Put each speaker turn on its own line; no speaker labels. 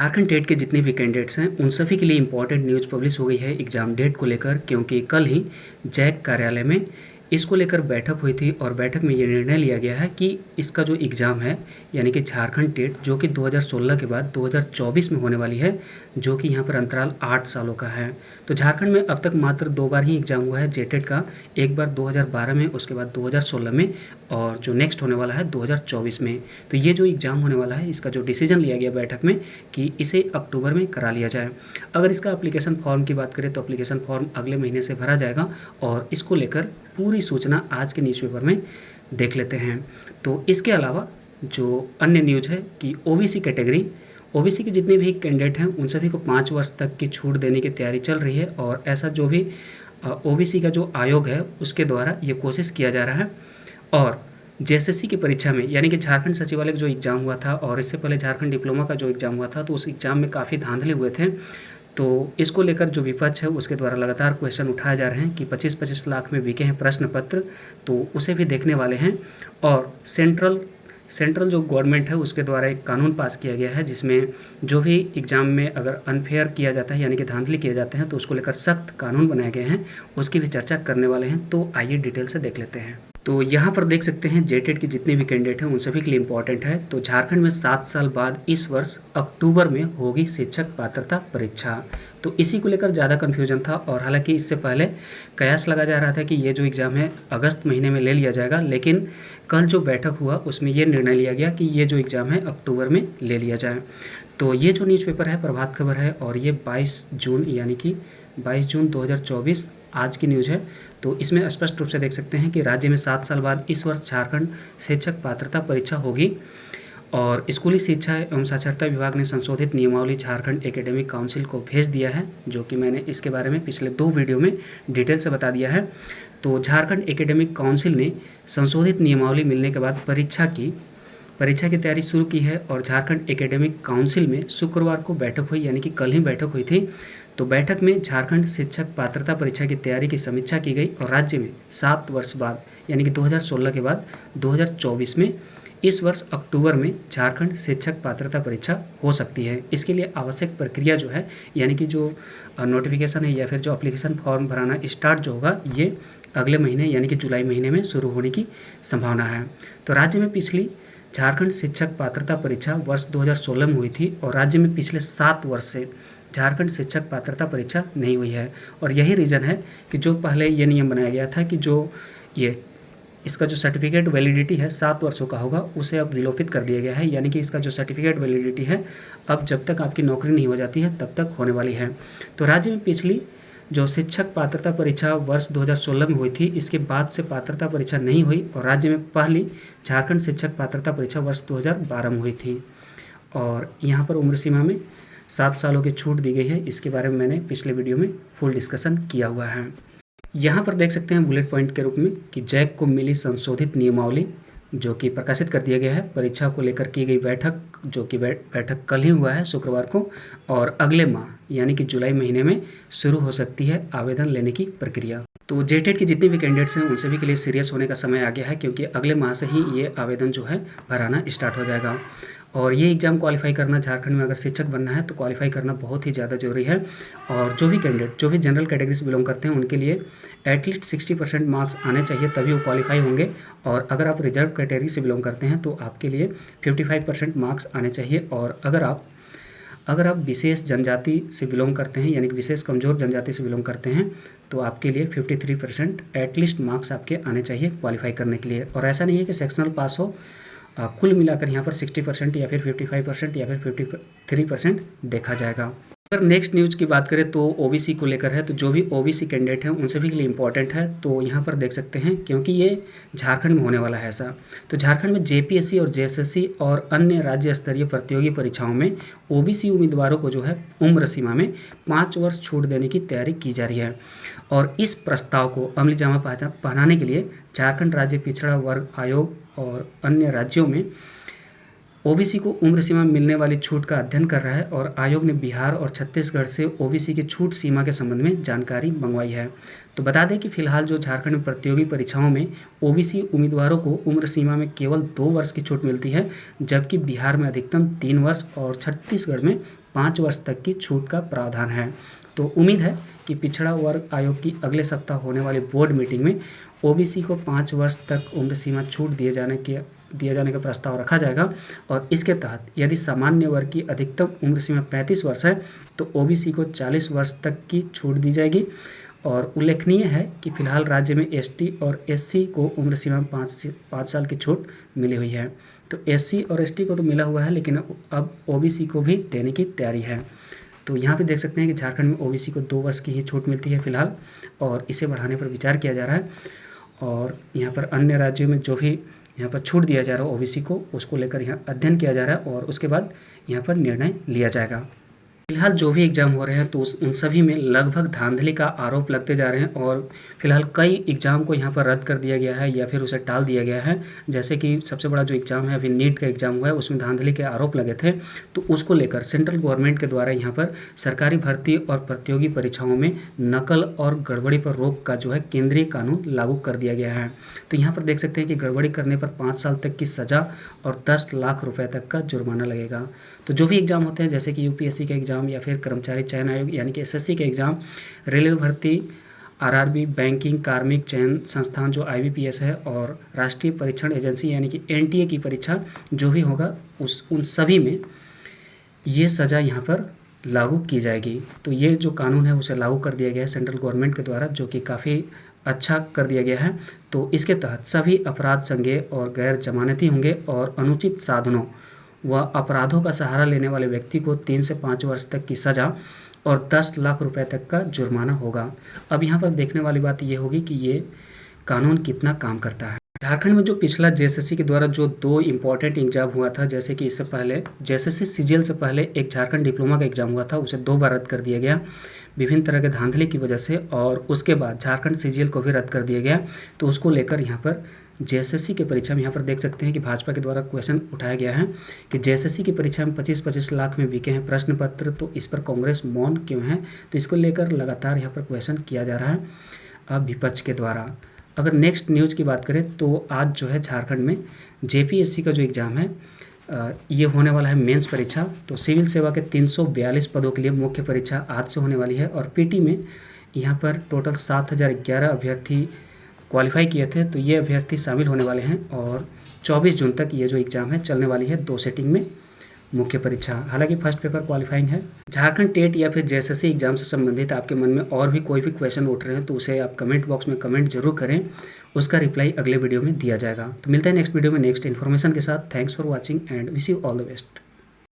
Jharkhand TET के जितने भी कैंडिडेट्स हैं उन सभी के लिए इम्पॉर्टेंट न्यूज़ पब्लिश हो गई है एग्ज़ाम डेट को लेकर, क्योंकि कल ही जैक कार्यालय में इसको लेकर बैठक हुई थी और बैठक में ये निर्णय लिया गया है कि इसका जो एग्ज़ाम है यानी कि झारखंड टेट जो कि 2016 के बाद 2024 में होने वाली है, जो कि यहाँ पर अंतराल 8 सालों का है। तो झारखंड में अब तक मात्र 2 बार ही एग्ज़ाम हुआ है जेटेट का, एक बार 2012 में, उसके बाद 2016 में और जो नेक्स्ट होने वाला है 2024 में। तो ये जो एग्ज़ाम होने वाला है इसका जो डिसीजन लिया गया बैठक में कि इसे अक्टूबर में करा लिया जाए। अगर इसका एप्लीकेशन फॉर्म की बात करें तो एप्लीकेशन फॉर्म अगले महीने से भरा जाएगा और इसको लेकर पूरी सूचना आज के न्यूज़पेपर में देख लेते हैं। तो इसके अलावा जो अन्य न्यूज़ है कि ओबीसी कैटेगरी, ओबीसी के जितने भी कैंडिडेट हैं उन सभी को 5 वर्ष तक की छूट देने की तैयारी चल रही है और ऐसा जो भी ओबीसी का जो आयोग है उसके द्वारा ये कोशिश किया जा रहा है। और जेएसएससी की परीक्षा में यानी कि झारखंड सचिवालय का जो एग्ज़ाम हुआ था और इससे पहले झारखंड डिप्लोमा का जो एग्ज़ाम हुआ था तो उस एग्ज़ाम में काफ़ी धांधली हुए थे। तो इसको लेकर जो विपक्ष है उसके द्वारा लगातार क्वेश्चन उठाए जा रहे हैं कि 25-25 लाख में बिके हैं प्रश्न पत्र, तो उसे भी देखने वाले हैं। और सेंट्रल जो गवर्नमेंट है उसके द्वारा एक कानून पास किया गया है जिसमें जो भी एग्ज़ाम में अगर अनफेयर किया जाता है यानी कि धांधली किए जाते हैं तो उसको लेकर सख्त कानून बनाए गए हैं, उसकी भी चर्चा करने वाले हैं। तो आइए डिटेल से देख लेते हैं। तो यहाँ पर देख सकते हैं जेटेट के जितने भी कैंडिडेट हैं उन सभी के लिए इम्पॉर्टेंट है। तो झारखंड में 7 साल बाद इस वर्ष अक्टूबर में होगी शिक्षक पात्रता परीक्षा। तो इसी को लेकर ज़्यादा कन्फ्यूजन था और हालांकि इससे पहले कयास लगा जा रहा था कि ये जो एग्ज़ाम है अगस्त महीने में ले लिया जाएगा, लेकिन कल जो बैठक हुआ उसमें ये निर्णय लिया गया कि ये जो एग्ज़ाम है अक्टूबर में ले लिया जाए। तो ये जो न्यूज़पेपर है प्रभात खबर है और ये 22 जून यानी कि 22 जून 2024 आज की न्यूज़ है। तो इसमें स्पष्ट रूप से देख सकते हैं कि राज्य में 7 साल बाद इस वर्ष झारखंड शिक्षक पात्रता परीक्षा होगी और स्कूली शिक्षा एवं साक्षरता विभाग ने संशोधित नियमावली झारखंड एकेडमिक काउंसिल को भेज दिया है, जो कि मैंने इसके बारे में पिछले 2 वीडियो में डिटेल से बता दिया है। तो झारखंड एकेडमिक काउंसिल ने संशोधित नियमावली मिलने के बाद परीक्षा की तैयारी शुरू की है और झारखंड एकेडमिक काउंसिल में शुक्रवार को बैठक हुई, यानी कि कल ही बैठक हुई थी। तो बैठक में झारखंड शिक्षक पात्रता परीक्षा की तैयारी की समीक्षा की गई और राज्य में 7 वर्ष बाद यानी कि 2016 के बाद 2024 में इस वर्ष अक्टूबर में झारखंड शिक्षक पात्रता परीक्षा हो सकती है। इसके लिए आवश्यक प्रक्रिया जो है यानी कि जो नोटिफिकेशन है या फिर जो एप्लीकेशन फॉर्म भराना स्टार्ट जो होगा ये अगले महीने यानी कि जुलाई महीने में शुरू होने की संभावना है। तो राज्य में पिछली झारखंड शिक्षक पात्रता परीक्षा वर्ष 2016 में हुई थी और राज्य में पिछले 7 वर्ष से झारखंड शिक्षक पात्रता परीक्षा नहीं हुई है। और यही रीज़न है कि जो पहले ये नियम बनाया गया था कि जो ये इसका जो सर्टिफिकेट वैलिडिटी है 7 वर्षों का होगा उसे अब विलोपित कर दिया गया है, यानी कि इसका जो सर्टिफिकेट वैलिडिटी है अब जब तक आपकी नौकरी नहीं हो जाती है तब तक होने वाली है। तो राज्य में पिछली जो शिक्षक पात्रता परीक्षा वर्ष 2016 में हुई थी इसके बाद से पात्रता परीक्षा नहीं हुई और राज्य में पहली झारखंड शिक्षक पात्रता परीक्षा वर्ष 2012 में हुई थी। और यहाँ पर उम्र सीमा में 7 सालों की छूट दी गई है, इसके बारे में मैंने पिछले वीडियो में फुल डिस्कशन किया हुआ है। यहाँ पर देख सकते हैं बुलेट पॉइंट के रूप में कि जैक को मिली संशोधित नियमावली, जो कि प्रकाशित कर दिया गया है। परीक्षा को लेकर की गई बैठक, जो कि बैठक कल ही हुआ है शुक्रवार को, और अगले माह यानी कि जुलाई महीने में शुरू हो सकती है आवेदन लेने की प्रक्रिया। तो जेटेट के जितने भी कैंडिडेट्स हैं उन सभी के लिए सीरियस होने का समय आ गया है, क्योंकि अगले माह से ही ये आवेदन जो है भराना स्टार्ट हो जाएगा। और ये एग्ज़ाम क्वालिफाई करना, झारखंड में अगर शिक्षक बनना है तो क्वालिफाई करना बहुत ही ज़्यादा जरूरी है। और जो भी कैंडिडेट जो भी जनरल कैटेगरी से बिलोंग करते हैं उनके लिए एटलीस्ट 60% मार्क्स आने चाहिए, तभी वो क्वालिफाई होंगे। और अगर आप रिजर्व कैटेगरी से बिलोंग करते हैं तो आपके लिए 55% मार्क्स आने चाहिए। और अगर आप विशेष जनजाति से बिलोंग करते हैं यानी कि विशेष कमज़ोर जनजाति से बिलोंग करते हैं तो आपके लिए 53% एटलीस्ट मार्क्स आपके आने चाहिए क्वालिफाई करने के लिए। और ऐसा नहीं है कि सेक्शनल पास हो, कुल मिलाकर यहाँ पर 60% या फिर 55% या फिर 53% देखा जाएगा। अगर नेक्स्ट न्यूज़ की बात करें तो ओबीसी को लेकर है, तो जो भी ओबीसी कैंडिडेट हैं उन सभी के लिए इम्पॉर्टेंट है। तो यहाँ पर देख सकते हैं क्योंकि ये झारखंड में होने वाला है ऐसा, तो झारखंड में जेपीएससी और जेएसएससी और अन्य राज्य स्तरीय प्रतियोगी परीक्षाओं में ओबीसी उम्मीदवारों को जो है उम्र सीमा में 5 वर्ष छूट देने की तैयारी की जा रही है। और इस प्रस्ताव को अमली जामा पहनाने के लिए झारखंड राज्य पिछड़ा वर्ग आयोग और अन्य राज्यों में ओबीसी को उम्र सीमा में मिलने वाली छूट का अध्ययन कर रहा है। और आयोग ने बिहार और छत्तीसगढ़ से ओबीसी की छूट सीमा के संबंध में जानकारी मंगवाई है। तो बता दें कि फिलहाल जो झारखंड में प्रतियोगी परीक्षाओं में ओबीसी उम्मीदवारों को उम्र सीमा में केवल 2 वर्ष की छूट मिलती है, जबकि बिहार में अधिकतम 3 वर्ष और छत्तीसगढ़ में 5 वर्ष तक की छूट का प्रावधान है। तो उम्मीद है कि पिछड़ा वर्ग आयोग की अगले सप्ताह होने वाली बोर्ड मीटिंग में ओबीसी को 5 वर्ष तक उम्र सीमा छूट दिए जाने का प्रस्ताव रखा जाएगा और इसके तहत यदि सामान्य वर्ग की अधिकतम उम्र सीमा 35 वर्ष है तो ओबीसी को 40 वर्ष तक की छूट दी जाएगी। और उल्लेखनीय है कि फिलहाल राज्य में एसटी और एससी को उम्र सीमा में 5 साल की छूट मिली हुई है। तो एससी और एसटी को तो मिला हुआ है, लेकिन अब ओबीसी को भी देने की तैयारी है। तो यहाँ पे देख सकते हैं कि झारखंड में ओबीसी को 2 वर्ष की ही छूट मिलती है फिलहाल, और इसे बढ़ाने पर विचार किया जा रहा है। और यहाँ पर अन्य राज्यों में जो भी यहाँ पर छूट दिया जा रहा है ओबीसी को, उसको लेकर यहाँ अध्ययन किया जा रहा है और उसके बाद यहाँ पर निर्णय लिया जाएगा। फिलहाल जो भी एग्ज़ाम हो रहे हैं तो उन सभी में लगभग धांधली का आरोप लगते जा रहे हैं और फिलहाल कई एग्ज़ाम को यहाँ पर रद्द कर दिया गया है या फिर उसे टाल दिया गया है। जैसे कि सबसे बड़ा जो एग्ज़ाम है अभी नीट का एग्ज़ाम हुआ है, उसमें धांधली के आरोप लगे थे, तो उसको लेकर सेंट्रल गवर्नमेंट के द्वारा यहाँ पर सरकारी भर्ती और प्रतियोगी परीक्षाओं में नकल और गड़बड़ी पर रोक का जो है केंद्रीय कानून लागू कर दिया गया है। तो यहाँ पर देख सकते हैं कि गड़बड़ी करने पर 5 साल तक की सज़ा और 10 लाख रुपये तक का जुर्माना लगेगा। तो जो भी एग्ज़ाम होते हैं जैसे कि यूपीएससी का एग्ज़ाम या फिर कर्मचारी चयन आयोग यानी कि एसएससी के एग्ज़ाम, रेलवे भर्ती, आरआरबी, बैंकिंग, कार्मिक चयन संस्थान जो आईबीपीएस है और राष्ट्रीय परीक्षण एजेंसी यानी कि एनटीए की परीक्षा जो भी होगा उन सभी में ये सज़ा यहाँ पर लागू की जाएगी। तो ये जो कानून है उसे लागू कर दिया गया है सेंट्रल गवर्नमेंट के द्वारा, जो कि काफ़ी अच्छा कर दिया गया है। तो इसके तहत सभी अपराध संज्ञेय और गैर जमानती होंगे और अनुचित साधनों व अपराधों का सहारा लेने वाले व्यक्ति को 3 से 5 वर्ष तक की सज़ा और 10 लाख रुपए तक का जुर्माना होगा। अब यहाँ पर देखने वाली बात ये होगी कि ये कानून कितना काम करता है। झारखंड में जो पिछला जेएसएससी के द्वारा जो 2 इम्पॉर्टेंट एग्जाम हुआ था, जैसे कि इससे पहले जेएसएससी सीजीएल से पहले एक झारखंड डिप्लोमा का एग्जाम हुआ था, उसे 2 बार रद्द कर दिया गया विभिन्न तरह के धांधली की वजह से, और उसके बाद झारखंड सीजीएल को भी रद्द कर दिया गया। तो उसको लेकर यहाँ पर जेएसएससी की परीक्षा में यहाँ पर देख सकते हैं कि भाजपा के द्वारा क्वेश्चन उठाया गया है कि जेएसएससी की परीक्षा में 25-25 लाख में बिके हैं प्रश्न पत्र, तो इस पर कांग्रेस मौन क्यों है। तो इसको लेकर लगातार यहाँ पर क्वेश्चन किया जा रहा है अब विपक्ष के द्वारा। अगर नेक्स्ट न्यूज़ की बात करें तो आज जो है झारखंड में जेपीएससी का जो एग्ज़ाम है ये होने वाला है मेंस परीक्षा। तो सिविल सेवा के 342 पदों के लिए मुख्य परीक्षा आज से होने वाली है और पीटी में यहाँ पर टोटल 7011 अभ्यर्थी क्वालिफाई किए थे, तो ये अभ्यर्थी शामिल होने वाले हैं और 24 जून तक ये जो एग्ज़ाम है चलने वाली है 2 सेटिंग में मुख्य परीक्षा। हालांकि फर्स्ट पेपर क्वालिफाइंग है। झारखंड टेट या फिर जेएसएससी एग्जाम से संबंधित आपके मन में और भी कोई भी क्वेश्चन उठ रहे हैं तो उसे आप कमेंट बॉक्स में कमेंट जरूर करें, उसका रिप्लाई अगले वीडियो में दिया जाएगा। तो मिलते हैं नेक्स्ट वीडियो में नेक्स्ट इन्फॉर्मेशन के साथ। Thanks for watching and wish you all the best.